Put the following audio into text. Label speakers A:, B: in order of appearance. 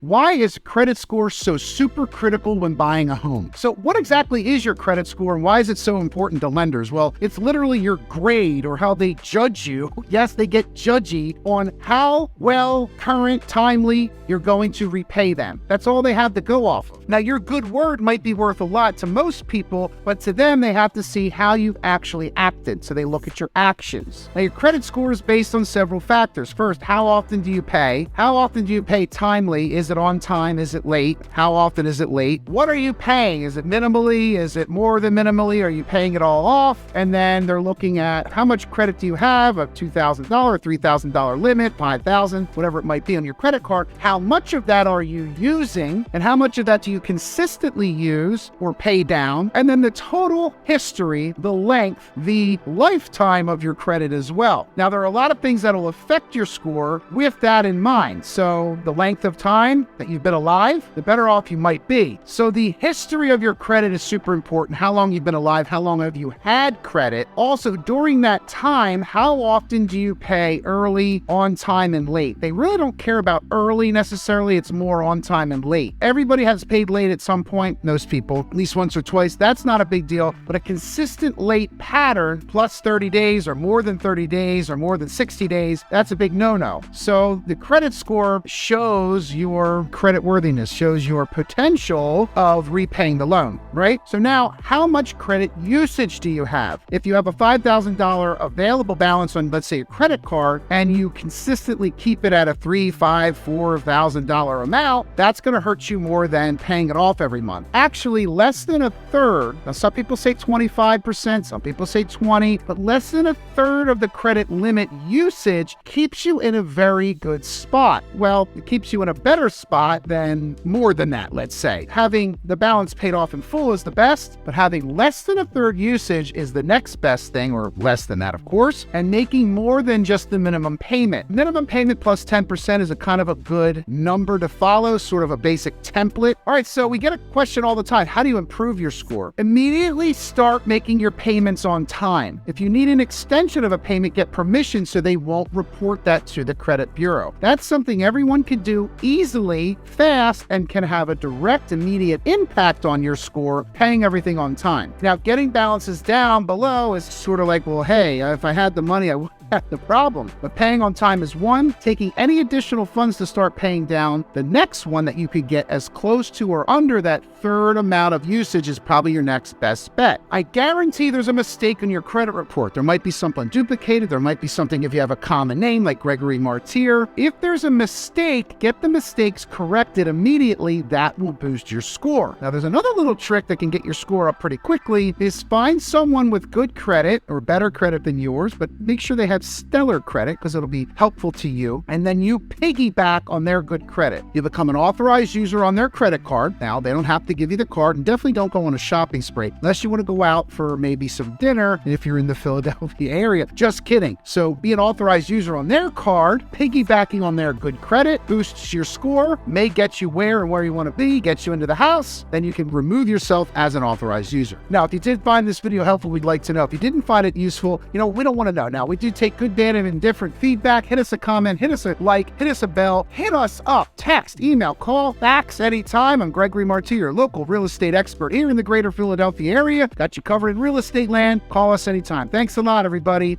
A: Why is credit score so super critical when buying a home? So what exactly is your credit score and why is it so important to lenders? Well, it's literally your grade or how they judge you. Yes, they get judgy on how well, current, timely you're going to repay them. That's all they have to go off of. Now, your good word might be worth a lot to most people, but to them, they have to see how you've actually acted. So they look at your actions. Now, your credit score is based on several factors. First, how often do you pay? How often do you pay timely? Is it on time? Is it late? How often is it late? What are you paying? Is it minimally? Is it more than minimally? Are you paying it all off? And then they're looking at how much credit do you have, a $2,000, $3,000 limit, $5,000, whatever it might be on your credit card. How much of that are you using? And how much of that do you consistently use or pay down? And then the total history, the length, the lifetime of your credit as well. Now, there are a lot of things that will affect your score with that in mind. So the length of time that you've been alive, the better off you might be. So the history of your credit is super important. How long you've been alive, how long have you had credit? Also, during that time, how often do you pay early, on time, and late? They really don't care about early necessarily. It's more on time and late. Everybody has paid late at some point, most people, at least once or twice. That's not a big deal, but a consistent late pattern plus 30 days or more than 30 days or more than 60 days, that's a big no-no. So the credit score shows your credit worthiness, shows your potential of repaying the loan, right? So now, how much credit usage do you have? If you have a $5,000 available balance on, let's say, a credit card, and you consistently keep it at a $3,000, $5,000, $4,000 amount, that's going to hurt you more than paying it off every month. Actually, less than a third, now some people say 25%, some people say 20, but less than a third of the credit limit usage keeps you in a very good spot. Well, it keeps you in a better spot than more than that, let's say. Having the balance paid off in full is the best, but having less than a third usage is the next best thing, or less than that, of course, and making more than just the minimum payment. Minimum payment plus 10% is a kind of a good number to follow, sort of a basic template. All right, so we get a question all the time. How do you improve your score? Immediately start making your payments on time. If you need an extension of a payment, get permission so they won't report that to the credit bureau. That's something everyone can do easily, fast, and can have a direct, immediate impact on your score, paying everything on time. Now, getting balances down below is sort of like, well, hey, if I had the money, I wouldn't have the problem. But paying on time is one. Taking any additional funds to start paying down, the next one that you could get as close to or under that third amount of usage is probably your next best bet. I guarantee there's a mistake on your credit report. There might be something duplicated. There might be something if you have a common name like Gregory Martire. If there's a mistake, get the mistakes corrected immediately. That will boost your score. Now, there's another little trick that can get your score up pretty quickly is find someone with good credit or better credit than yours, but make sure they have stellar credit because it'll be helpful to you. And then you piggyback on their good credit. You become an authorized user on their credit card. Now, they don't have to give you the card, and definitely don't go on a shopping spree unless you want to go out for maybe some dinner if you're in the Philadelphia area. Just kidding. So be an authorized user on their card, piggybacking on their good credit, boosts your score, may get you where and where you want to be, gets you into the house, then you can remove yourself as an authorized user. Now, if you did find this video helpful, we'd like to know. If you didn't find it useful, we don't want to know. Now, we do take good, bad, and indifferent feedback. Hit us a comment, hit us a like, hit us a bell, hit us up, text, email, call, fax anytime. I'm Gregory Martire, local real estate expert here in the greater Philadelphia area. Got you covered in real estate land. Call us anytime. Thanks a lot, everybody.